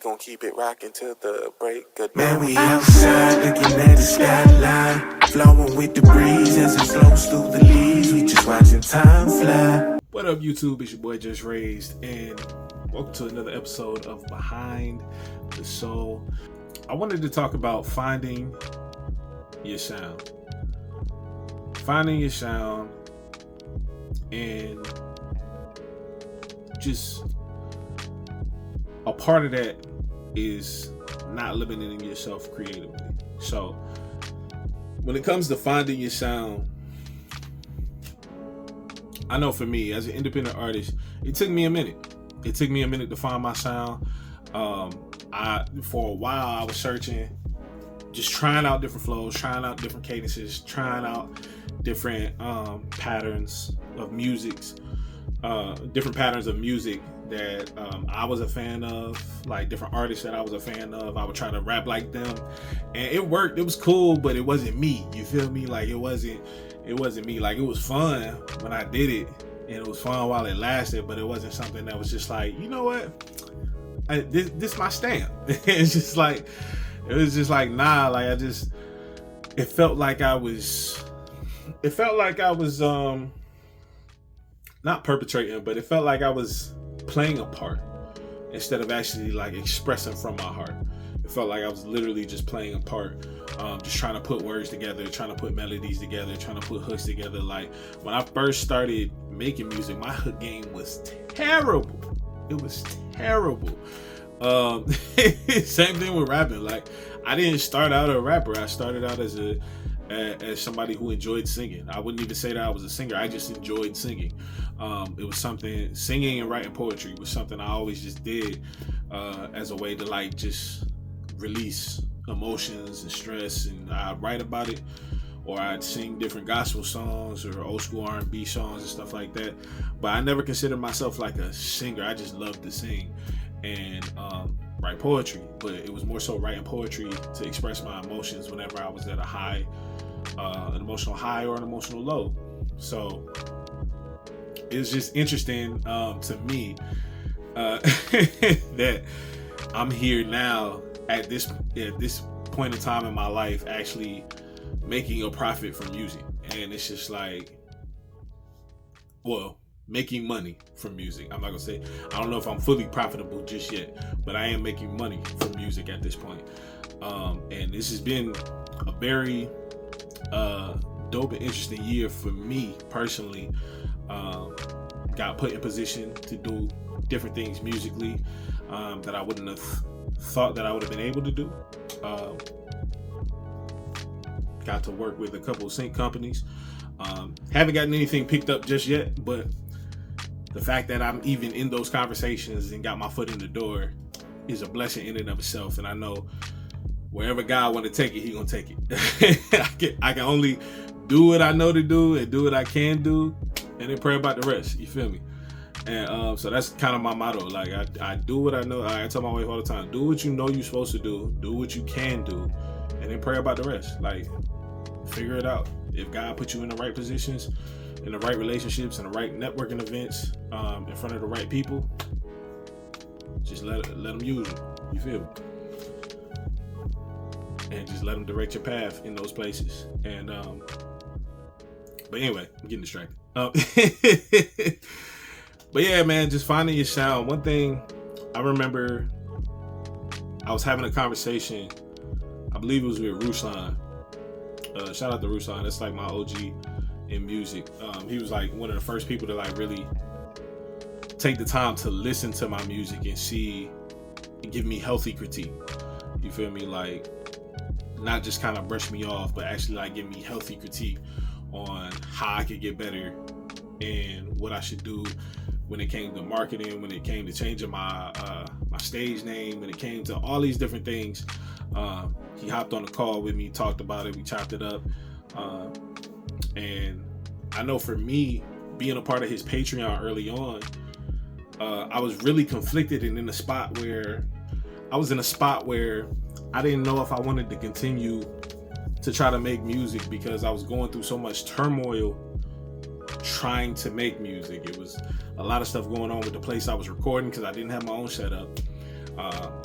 gon' keep it rocking till the break of dawn. Man, we outside looking at the skyline, flowing with the breeze as it flows through the leaves. We just watching time fly. What up, YouTube? It's your boy JusRzd, and welcome to another episode of Behind the Soul. I wanted to talk about finding your sound. Finding your sound and just a part of that is not limiting yourself creatively. So when it comes to finding your sound, I know for me as an independent artist, it took me a minute. It took me a minute to find my sound. For a while I was searching, just trying out different flows, trying out different cadences, trying out different patterns of music that I was a fan of, like different artists that I was a fan of. I would try to rap like them, and it worked. It was cool, but it wasn't me. You feel me? Like it wasn't me. Like it was fun when I did it, and it was fun while it lasted, but it wasn't something that was just like, you know what? This my stamp. It was just like nah. Like it felt like I was not perpetrating, but it felt like I was playing a part instead of actually like expressing from my heart. It felt like I was literally just playing a part, just trying to put words together, trying to put melodies together, trying to put hooks together. Like when I first started making music, my hook game was terrible. It was terrible. Same thing with rapping. Like I didn't start out a rapper. I started out as somebody who enjoyed singing. I wouldn't even say that I was a singer. I just enjoyed singing. It was something, singing and writing poetry was something I always just did as a way to like just release emotions and stress, and I'd write about it, or I'd sing different gospel songs or old school R&B songs and stuff like that. But I never considered myself like a singer. I just loved to sing and write poetry, but it was more so writing poetry to express my emotions whenever I was at a high, an emotional high or an emotional low. So it's just interesting to me that I'm here now at this point in time in my life actually making a profit from music. And it's just like, well, making money from music. I'm not gonna say, I don't know if I'm fully profitable just yet, but I am making money from music at this point. And this has been a very dope and interesting year for me personally. Got put in position to do different things musically that I wouldn't have thought that I would have been able to do. Got to work with a couple of sync companies. Haven't gotten anything picked up just yet, but the fact that I'm even in those conversations and got my foot in the door is a blessing in and of itself. And I know wherever God want to take it, He gonna take it. I can only do what I know to do and do what I can do, and then pray about the rest. You feel me? And so that's kind of my motto. Like I do what I know. I tell my wife all the time: do what you know you're supposed to do what you can do, and then pray about the rest. Like figure it out. If God put you in the right positions, in the right relationships, and the right networking events, in front of the right people, just let them use you. You feel me? And just let them direct your path in those places. And but anyway, I'm getting distracted. But yeah, man, just finding your sound. One thing I remember, I was having a conversation, I believe it was with Ruslan. Shout out to Ruslan. That's like my OG in music. He was like one of the first people to like really take the time to listen to my music and see and give me healthy critique. You feel me? Like not just kind of brush me off, but actually like give me healthy critique on how I could get better and what I should do when it came to marketing, when it came to changing my my stage name, when it came to all these different things. He hopped on the call with me, talked about it, we chopped it up. And I know for me, being a part of his Patreon early on, I was really conflicted and in a spot where I didn't know if I wanted to continue to try to make music because I was going through so much turmoil trying to make music. It was a lot of stuff going on with the place I was recording because I didn't have my own setup.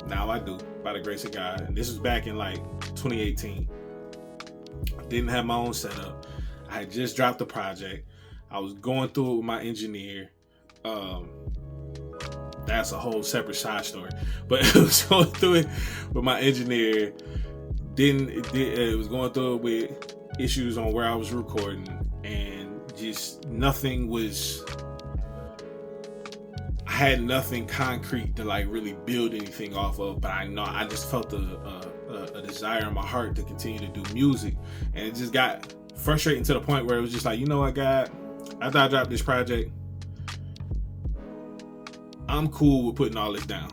Now I do, by the grace of God. And this was back in like 2018. I didn't have my own setup. I had just dropped the project. I was going through it with my engineer. That's a whole separate side story. But it was going through it with my engineer. It was going through it with issues on where I was recording, and just nothing was. I had nothing concrete to like really build anything off of. But I just felt a desire in my heart to continue to do music, and it just got frustrating to the point where it was just like, you know what, God, after I dropped this project, I'm cool with putting all this down.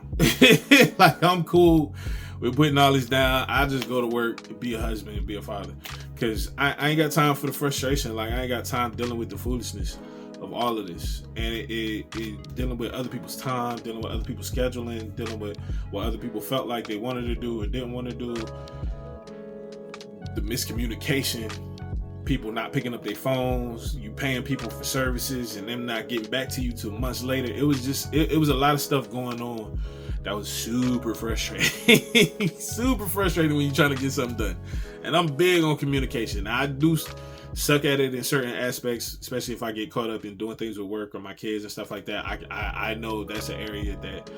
Like, I'm cool with putting all this down. I just go to work, be a husband, and be a father. Because I ain't got time for the frustration. Like, I ain't got time dealing with the foolishness of all of this. And it dealing with other people's time, dealing with other people's scheduling, dealing with what other people felt like they wanted to do or didn't want to do. The miscommunication, people not picking up their phones, you paying people for services and them not getting back to you till months later. It was just, it was a lot of stuff going on that was super frustrating. Super frustrating when you're trying to get something done. And I'm big on communication. I do suck at it in certain aspects, especially if I get caught up in doing things with work or my kids and stuff like that. I know that's an area that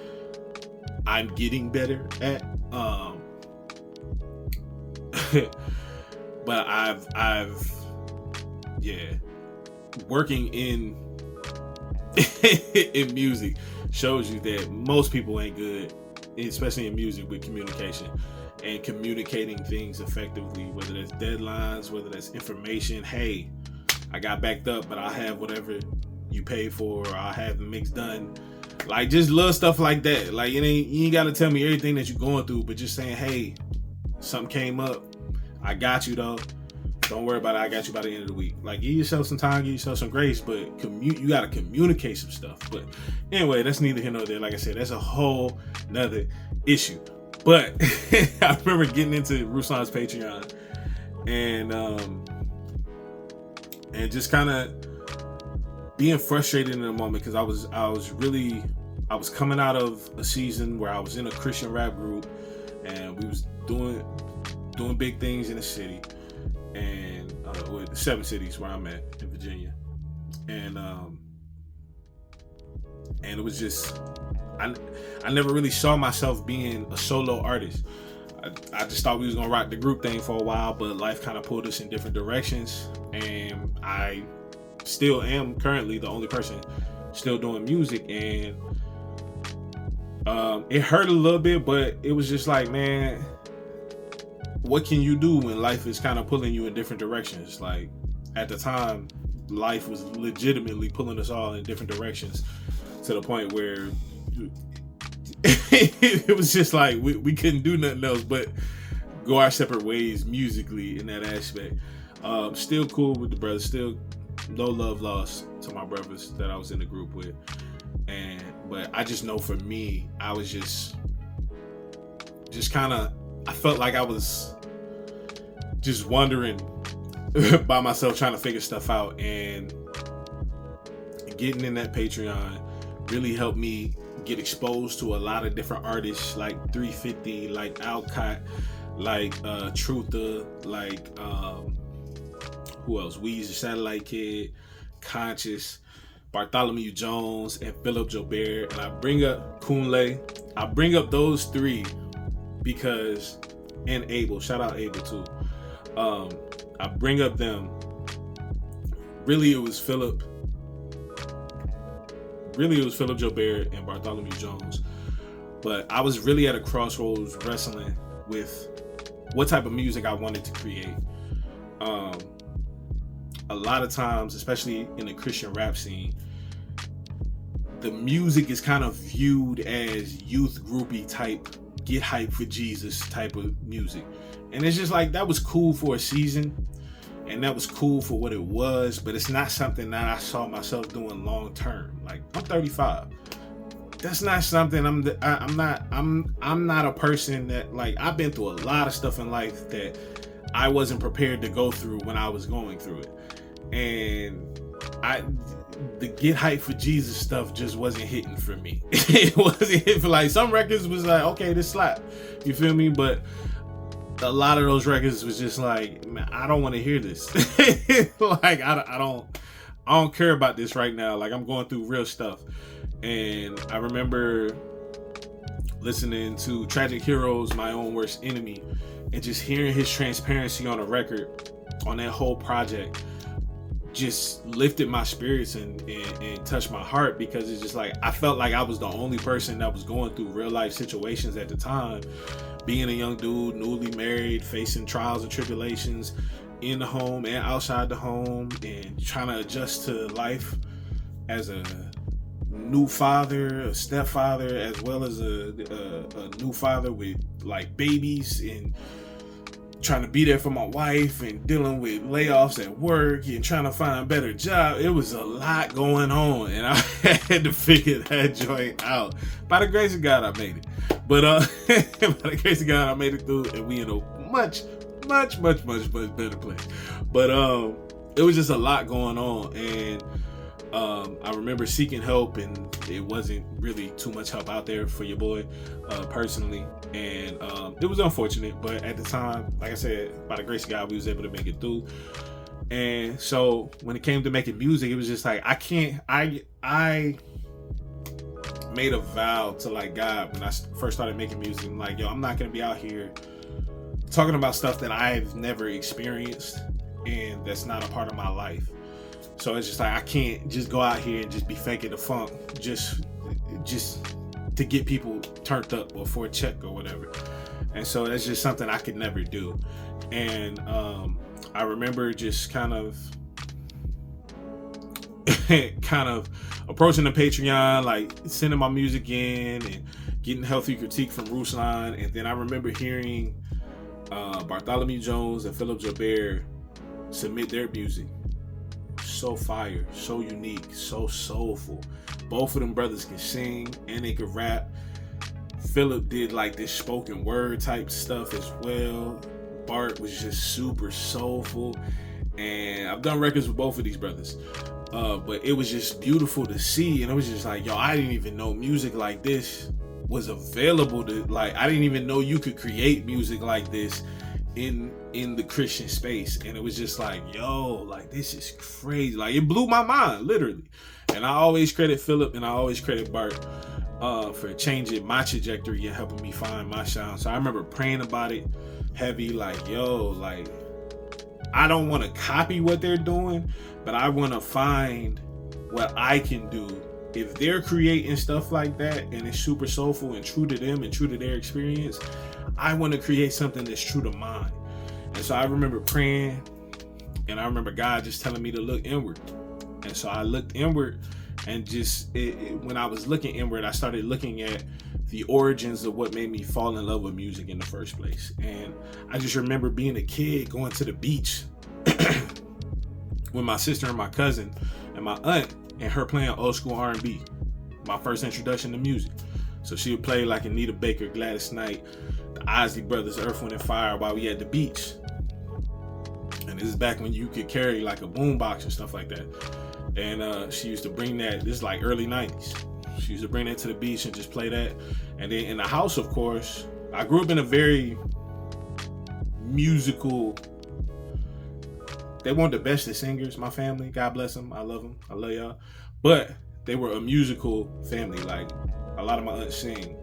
I'm getting better at. But I've working in in music shows you that most people ain't good, especially in music, with communication and communicating things effectively, whether that's deadlines, whether that's information. Hey, I got backed up, but I'll have whatever you pay for, or I'll have the mix done. Like, just little stuff like that. Like, you ain't gotta tell me everything that you're going through, but just saying, hey, something came up, I got you though. Don't worry about it. I got you by the end of the week. Like, give yourself some time, give yourself some grace, but you got to communicate some stuff. But anyway, that's neither here nor there. Like I said, that's a whole nother issue. But I remember getting into Ruslan's Patreon and just kind of being frustrated in a moment, because I was coming out of a season where I was in a Christian rap group and we was doing big things in the city, and the 7 cities where I'm at in Virginia, and it was just, I never really saw myself being a solo artist. I just thought we was gonna rock the group thing for a while, but life kind of pulled us in different directions, and I still am currently the only person still doing music, and it hurt a little bit, but it was just like, man, what can you do when life is kind of pulling you in different directions? Like, at the time, life was legitimately pulling us all in different directions, to the point where it was just like we couldn't do nothing else but go our separate ways musically in that aspect. Still cool with the brothers, still no love lost to my brothers that I was in the group with, but I just know for me, I was just kind of, I felt like I was just wandering by myself, trying to figure stuff out, and getting in that Patreon really helped me get exposed to a lot of different artists, like 350, like Alcott, like Truther, like who else? Weezy, Satellite Kid, Conscious, Bartholomew Jones, and Philip Jobert. And I bring up Kunle. I bring up those 3 because, and Abel, shout out Abel too. I bring up them. Really, it was Philip Jobert and Bartholomew Jones. But I was really at a crossroads wrestling with what type of music I wanted to create. A lot of times, especially in the Christian rap scene, the music is kind of viewed as youth groupie type, get hype for Jesus type of music. And it's just like, that was cool for a season, and that was cool for what it was, but it's not something that I saw myself doing long term. Like, I'm 35. That's not something I'm not a person that, like, I've been through a lot of stuff in life that I wasn't prepared to go through when I was going through it. And the get hype for Jesus stuff just wasn't hitting for me. It wasn't hitting for, like, some records was like, okay, this slap, you feel me? But a lot of those records was just like, man, I don't want to hear this. Like, I don't care about this right now. Like, I'm going through real stuff. And I remember listening to Tragic Heroes, My Own Worst Enemy, and just hearing his transparency on a record, on that whole project, just lifted my spirits and touched my heart, because it's just like, I felt like I was the only person that was going through real life situations at the time, being a young dude, newly married, facing trials and tribulations in the home and outside the home, and trying to adjust to life as a new father, a stepfather, as well as a new father with, like, babies, and trying to be there for my wife, and dealing with layoffs at work, and trying to find a better job. It was a lot going on, and I had to figure that joint out. By the grace of God, I made it. But by the grace of God, I made it through, and we in a much better place. But it was just a lot going on, and I remember seeking help, and it wasn't really too much help out there for your boy, personally. And it was unfortunate, but at the time, like I said, by the grace of God, we was able to make it through. And so when it came to making music, it was just like, I made a vow to, like, God, when I first started making music. I'm like, yo, I'm not going to be out here talking about stuff that I've never experienced and that's not a part of my life. So it's just like, I can't just go out here and just be faking the funk just to get people turned up or for a check or whatever. And so that's just something I could never do. And I remember just kind of approaching the Patreon, like sending my music in and getting healthy critique from Ruslan. And then I remember hearing Bartholomew Jones and Philip Jobert submit their music. So fire, so unique, so soulful. Both of them brothers can sing and they can rap. Philip did, like, this spoken word type stuff as well. Bart was just super soulful. And I've done records with both of these brothers. But it was just beautiful to see. And it was just like, yo, I didn't even know music like this was available to, like, I didn't even know you could create music like this in the Christian space. And it was just like, yo, like, this is crazy. Like, it blew my mind, literally. And I always credit Philip and I always credit Bart for changing my trajectory and helping me find my sound. So I remember praying about it heavy, like, yo, like, I don't want to copy what they're doing, but I want to find what I can do. If they're creating stuff like that and it's super soulful and true to them and true to their experience, I want to create something that's true to mine. And so I remember praying, and I remember God just telling me to look inward. And so I looked inward, and just when I was looking inward, I started looking at the origins of what made me fall in love with music in the first place. And I just remember being a kid going to the beach with my sister and my cousin and my aunt, and her playing old school R&B, my first introduction to music. So she would play like Anita Baker, Gladys Knight, the Isley Brothers, Earth, Wind & Fire while we at the beach. And this is back when you could carry like a boombox and stuff like that. And she used to bring that, this is like early 90s. She used to bring that to the beach and just play that. And then in the house, of course, I grew up in a very musical, they weren't the best of singers, my family. God bless them. I love them. I love y'all. But they were a musical family. Like, a lot of my aunts sing.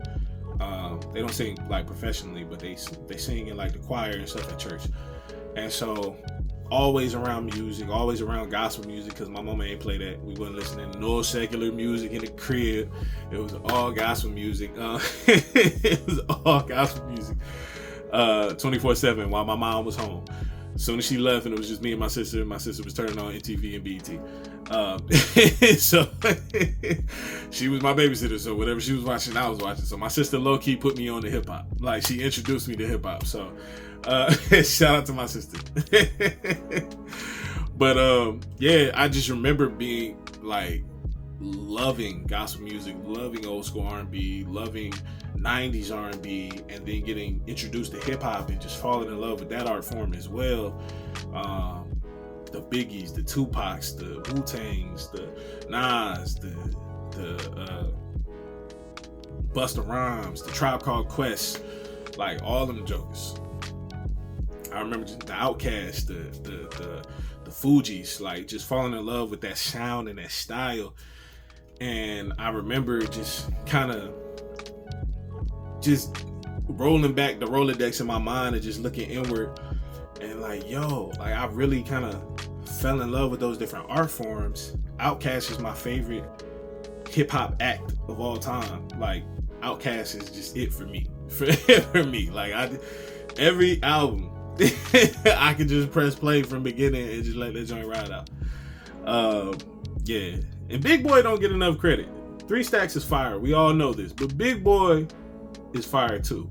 They don't sing like professionally, but they sing in like the choir and stuff at church. And so always around music, always around gospel music, because my mama ain't play that. We wasn't listening to no secular music in the crib. It was all gospel music. It was all gospel music 24/7 while my mom was home. As soon as she left and it was just me and my sister was turning on MTV and BET. So she was my babysitter, so whatever she was watching, I was watching. So my sister low-key put me on to hip-hop. Like, she introduced me to hip-hop. So shout out to my sister. But yeah, I just remember being like loving gospel music, loving old school R&B, loving 90s R&B, and then getting introduced to hip hop and just falling in love with that art form as well. the Biggies, the Tupacs, the Wu-Tangs, the Nas, the Busta Rhymes, the Tribe Called Quest, like all them jokers. I remember just the Outkast, the Fugees, like just falling in love with that sound and that style. And I remember just kind of just rolling back the Rolodex in my mind and just looking inward and like, yo, like I really kind of fell in love with those different art forms. Outkast is my favorite hip hop act of all time. Like Outkast is just it for me. For me, like every album I could just press play from beginning and just let that joint ride out. Yeah, and Big Boy don't get enough credit. 3 Stacks is fire, we all know this, but Big Boy is fire too.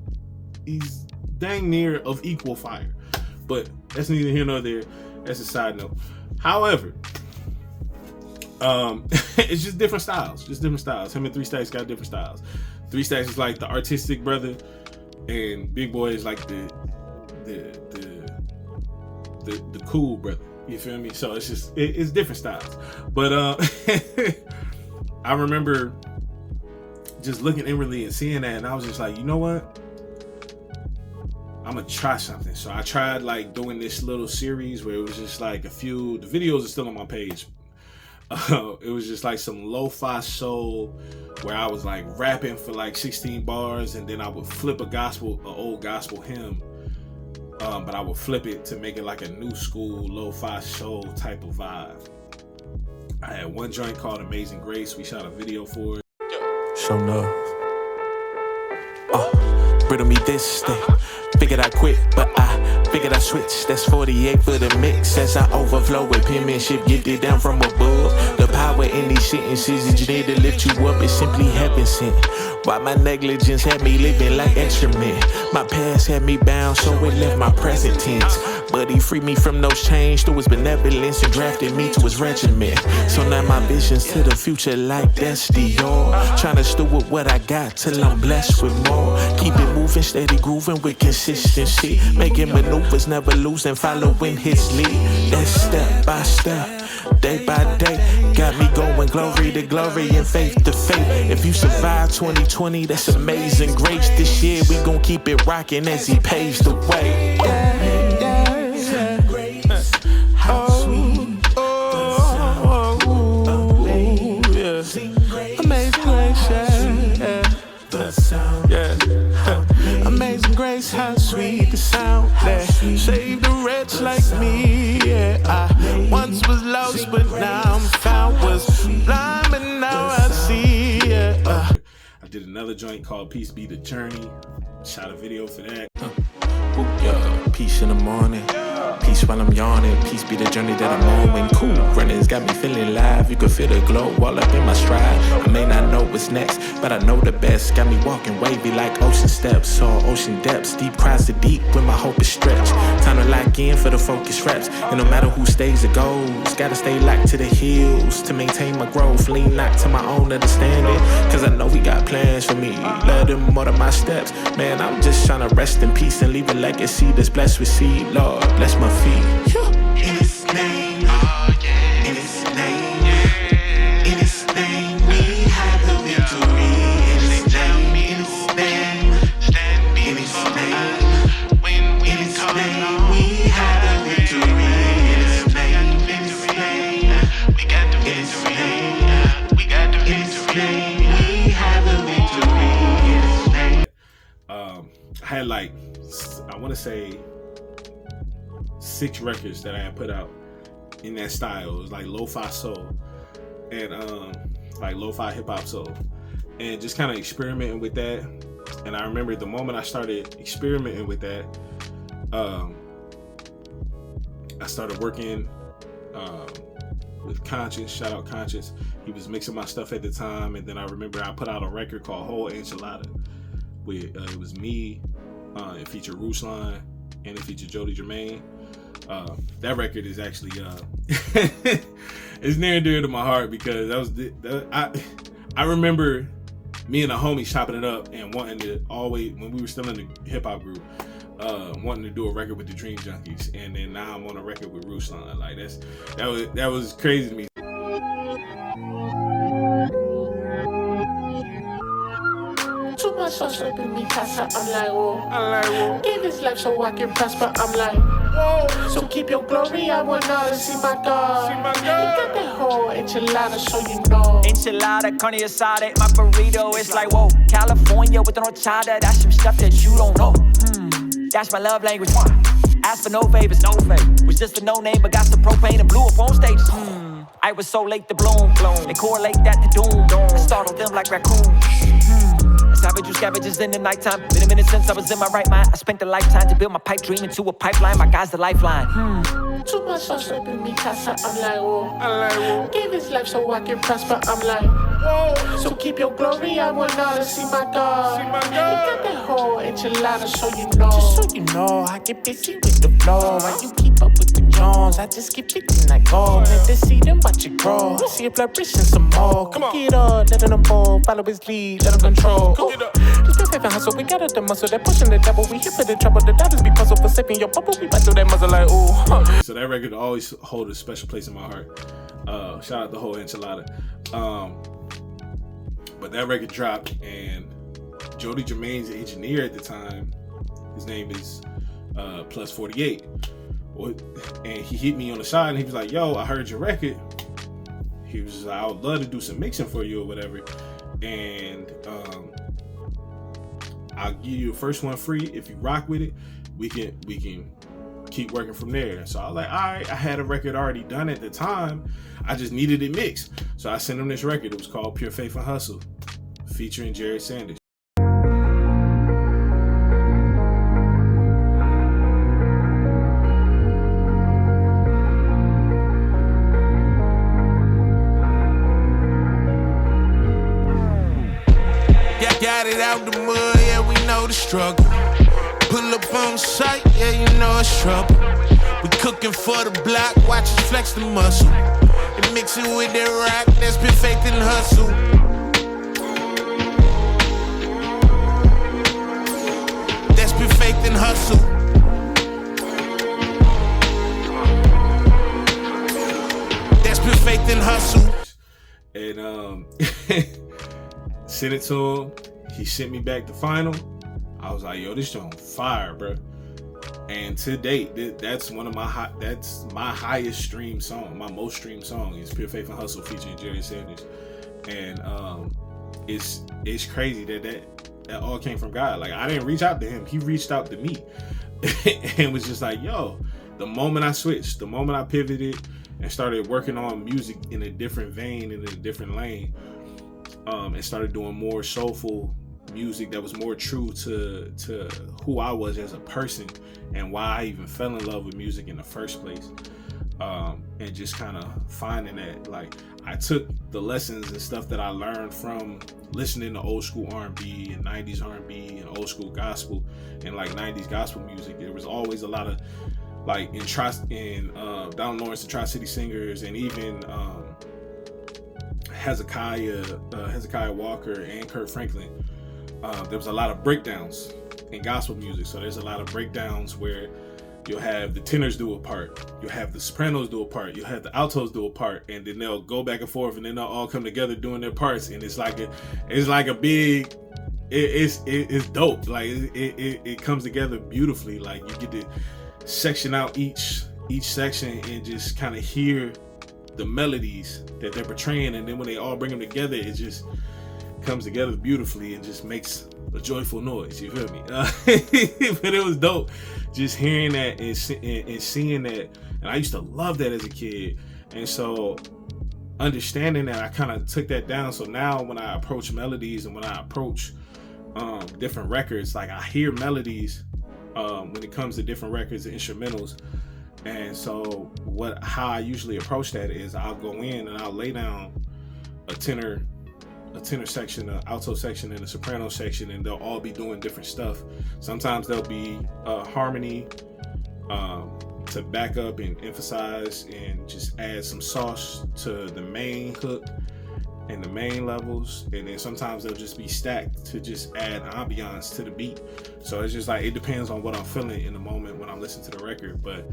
He's dang near of equal fire, but that's neither here nor there. That's a side note. However, it's just different styles. Him and 3 Stacks got different styles. 3 Stacks is like the artistic brother, and Big Boy is like the cool brother. You feel me? So it's just it's different styles. But I remember just looking inwardly and seeing that, and I was just like, you know what? I'm gonna try something. So I tried like doing this little series where it was just like the videos are still on my page. It was just like some lo-fi soul where I was like rapping for like 16 bars, and then I would flip an old gospel hymn, but I would flip it to make it like a new school lo-fi soul type of vibe. I had one joint called Amazing Grace. We shot a video for it. Show love. Riddle me this thing. Figured I quit, but I figured I switched. That's 48 for the mix. As I overflow with penmanship, get it down from above. The power in these sentences that you need to lift you up is simply heaven sent. Why my negligence had me living like excrement. My past had me bound, so it left my present tense. But he freed me from those chains through his benevolence and drafted me to his regiment. So now my vision's to the future like that's Dior. Trying to steward what I got till I'm blessed with more. Keep it moving, steady grooving with consistency. Making maneuvers, never losing, following his lead. That's step by step, day by day. Got me going glory to glory and faith to faith. If you survive 2020, that's amazing grace. This year we gon' keep it rocking as he paves the way. Amazing grace, how sweet the sound that saved a wretch like me. Yeah, I once was lost, but now I'm found. Was blind, but now I see. Yeah. I did another joint called Peace Be the Journey. Shot a video for that. Peace in the morning. Peace while I'm yawning. Peace be the journey that I'm on. When cool runnings got me feeling live. You can feel the glow all up in my stride. I may not know what's next, but I know the best. Got me walking wavy like ocean steps or ocean depths. Deep cries to deep when my hope is stretched. Time to lock in for the focus reps. And no matter who stays or goes, gotta stay locked to the heels to maintain my growth. Lean not to my own understanding, cause I know he got plans for me. Let him order my steps. Man, I'm just trying to rest in peace and leave a legacy that's blessed with seed. Lord, bless my feet. In His name, in His name, in His name, we have the victory. In His name, in His name, in His name, in His name, we have the victory. In His name, in His name, we got the victory. We got the victory. We have the victory. In His name. I had like, I want to say 6 records that I had put out in that style. It was like lo-fi soul and like lo-fi hip-hop soul, and just kind of experimenting with that. And I remember the moment I started experimenting with that, I started working with Conscience. Shout out Conscience. He was mixing my stuff at the time, and then I remember I put out a record called Whole Enchilada with it was me, it featured Ruslan, and it featured Jody Jermaine. That record is actually it's near and dear to my heart because that was I remember me and a homie chopping it up and wanting to always, when we were still in the hip hop group, wanting to do a record with the Dream Junkies, and then now I'm on a record with Ruslan. Like that was crazy to me. Too much sauce up in me, casa. I'm like, whoa. Give this life so I can prosper. I'm like, whoa. So keep your glory. I wanna see my God. You got that whole enchilada, so you know. Enchilada, carne asada, my burrito. It's like, whoa. California with an horchata. That's some stuff that you don't know. That's my love language. Ask for no favors, no favor. Was just a no name, but got some propane and blew up on stage. I was so late to bloom. They correlate that to doom. I startled them like raccoons. Savage, you scavengers in the nighttime. Been a minute since I was in my right mind. I spent a lifetime to build my pipe dream into a pipeline. My guy's the lifeline. Too much sauce up in me, casa. I'm like, whoa. Give this life so I can prosper. I'm like, whoa. So keep your glory. I wanna see my God. You got that whole enchilada, so you know. Just so you know, I get busy with the flow. Why you keep up with the Jones? I just keep picking like gold. Let the seed and watch it grow. See a flourish and some more. Come get up, let them bold. Follow his lead, let them control. Just been faith and hustle, we got the muscle. They're pushing the devil, we here for the trouble. The doubters be puzzled for sipping your bubble. We back through that muzzle like, ooh. So that record always hold a special place in my heart. Shout out the whole enchilada. But that record dropped, and Jody Jermaine's engineer at the time, his name is Plus 48, and he hit me on the side and he was like, yo, I heard your record. He was like, I would love to do some mixing for you or whatever, and I'll give you the first one free. If you rock with it, we can keep working from there. So I was like, all right. I had a record already done at the time. I just needed it mixed. So I sent him this record. It was called Pure Faith and Hustle, featuring Jared Sanders. Got it out the mud, yeah, we know the struggle. Pull up on sight, yeah, you know it's trouble. We cooking for the block, watch us flex the muscle. And mix it with that rock, that's been faith and hustle. That's been faith and hustle. That's been faith and hustle. And sent it to him. He sent me back the final. I was like, yo, this joint fire, bro. And to date, that's one of that's my highest stream song, my most streamed song is Pure Faith and Hustle featuring Jared Sanders. And it's crazy that all came from God. Like, I didn't reach out to him, he reached out to me and was just like, yo, the moment I switched, the moment I pivoted and started working on music in a different vein, in a different lane, and started doing more soulful music that was more true to who I was as a person and why I even fell in love with music in the first place, and just kind of finding that, like, I took the lessons and stuff that I learned from listening to old school R&B and 90s R&B and old school gospel and like 90s gospel music. There was always a lot of, like, in Don Lawrence, the Tri-City Singers, and even Hezekiah Walker and Kurt Franklin. There was a lot of breakdowns in gospel music. So there's a lot of breakdowns where you'll have the tenors do a part, you'll have the sopranos do a part, you'll have the altos do a part, and then they'll go back and forth, and then they'll all come together doing their parts, and it's like a big, it's dope. Like it comes together beautifully. Like, you get to section out each section and just kind of hear the melodies that they're portraying, and then when they all bring them together, it just comes together beautifully and just makes a joyful noise. You feel me? But it was dope just hearing that and seeing that, and I used to love that as a kid. And so understanding that, I kind of took that down. So now when I approach melodies and when I approach different records, like, I hear melodies when it comes to different records and instrumentals. And so how I usually approach that is I'll go in and I'll lay down a tenor section, an alto section, and a soprano section, and they'll all be doing different stuff. Sometimes there'll be harmony to back up and emphasize and just add some sauce to the main hook. and the main levels, and then sometimes they'll just be stacked to just add ambiance to the beat. So it's just like, it depends on what I'm feeling in the moment when I'm listening to the record. But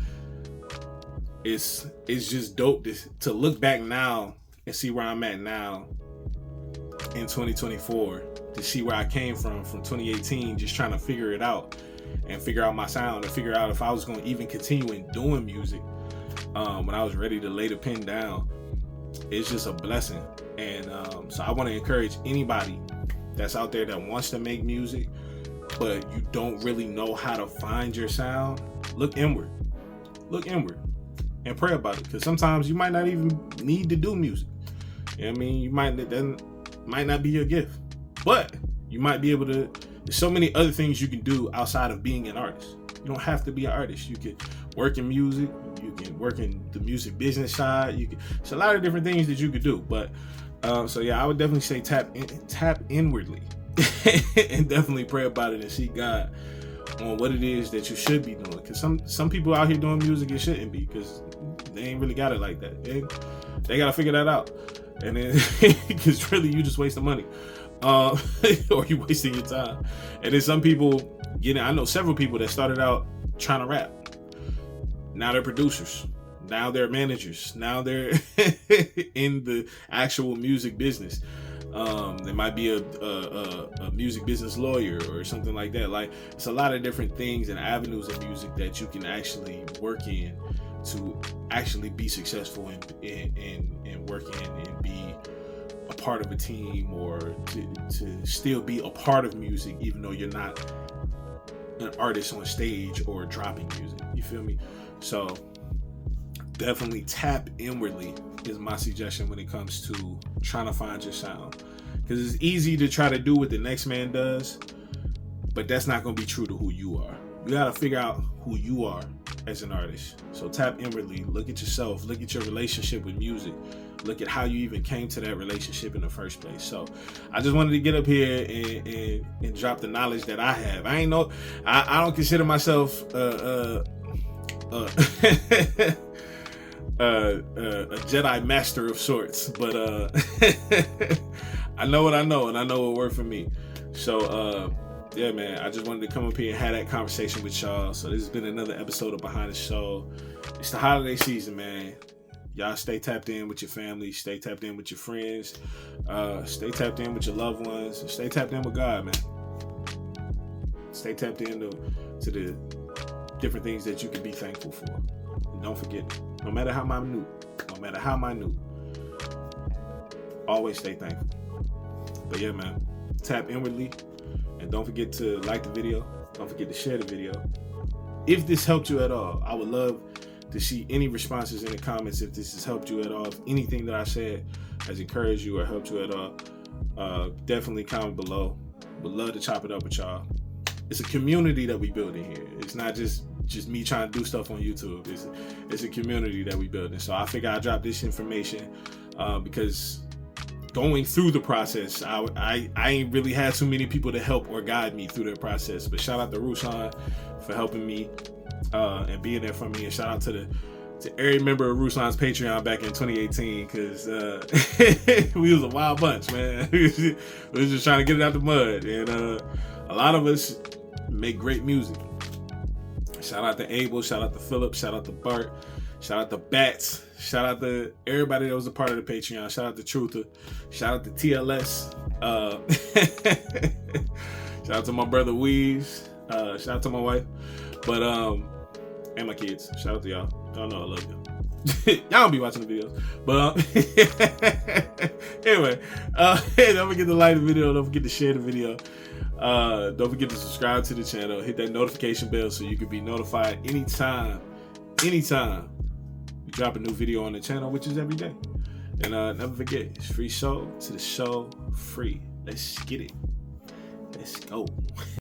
it's just dope to look back now and see where I'm at now in 2024, to see where I came from 2018, just trying to figure it out and figure out my sound and figure out if I was going to even continue in doing music when I was ready to lay the pen down. It's just a blessing. And so I want to encourage anybody that's out there that wants to make music, but you don't really know how to find your sound. Look inward and pray about it, because sometimes you might not even need to do music. You know what I mean? That might not be your gift, but you might be able to. There's so many other things you can do outside of being an artist. You don't have to be an artist. You can work in music. You can work in the music business side. It's a lot of different things that you could do. But so yeah, I would definitely say tap inwardly and definitely pray about it and seek God on what it is that you should be doing. Because some people out here doing music, it shouldn't be, because they ain't really got it like that. They gotta figure that out. And then because really you just wasting money. Or you wasting your time. And then some people I know several people that started out trying to rap. Now they're producers. Now they're managers. Now they're in the actual music business. They might be a music business lawyer or something like that. Like, it's a lot of different things and avenues of music that you can actually work in to actually be successful and work in and be a part of a team, or to still be a part of music even though you're not an artist on stage or dropping music. You feel me? So definitely tap inwardly is my suggestion when it comes to trying to find your sound, because it's easy to try to do what the next man does, but that's not going to be true to who you are. You got to figure out who you are as an artist. So tap inwardly, look at yourself, look at your relationship with music, look at how you even came to that relationship in the first place. So I just wanted to get up here and drop the knowledge that I have. I don't consider myself a Jedi master of sorts, but I know what I know, and I know what worked for me. So yeah, man, I just wanted to come up here and have that conversation with y'all. So this has been another episode of Behind the Show. It's the holiday season, man. Y'all stay tapped in with your family, stay tapped in with your friends, stay tapped in with your loved ones, and stay tapped in with God, man. Stay tapped in to the different things that you can be thankful for. And don't forget, no matter how minute, always stay thankful. But yeah, man, tap inwardly, and don't forget to like the video. Don't forget to share the video. If this helped you at all, I would love to see any responses in the comments if this has helped you at all. If anything that I said has encouraged you or helped you at all, definitely comment below. Would love to chop it up with y'all. It's a community that we build in here. It's not just me trying to do stuff on YouTube. It's a community that we build. And so I figure I'll drop this information because going through the process, I ain't really had too many people to help or guide me through the process. But shout out to Ruslan for helping me and being there for me. And shout out to every member of Ruslan's Patreon back in 2018, because we was a wild bunch, man. We was just trying to get it out the mud. And a lot of us make great music. Shout out to Abel, shout out to Philip, shout out to Bart, shout out to Bats, shout out to everybody that was a part of the Patreon. Shout out to Truther, shout out to TLS, shout out to my brother Weaves, shout out to my wife, but and my kids. Shout out to y'all. Y'all know I love y'all. Y'all don't be watching the videos, but anyway, don't forget to like the video, don't forget to share the video, don't forget to subscribe to the channel, hit that notification bell so you can be notified anytime we drop a new video on the channel, which is every day. And never forget, it's FreeSoul to the show free. Let's get it. Let's go.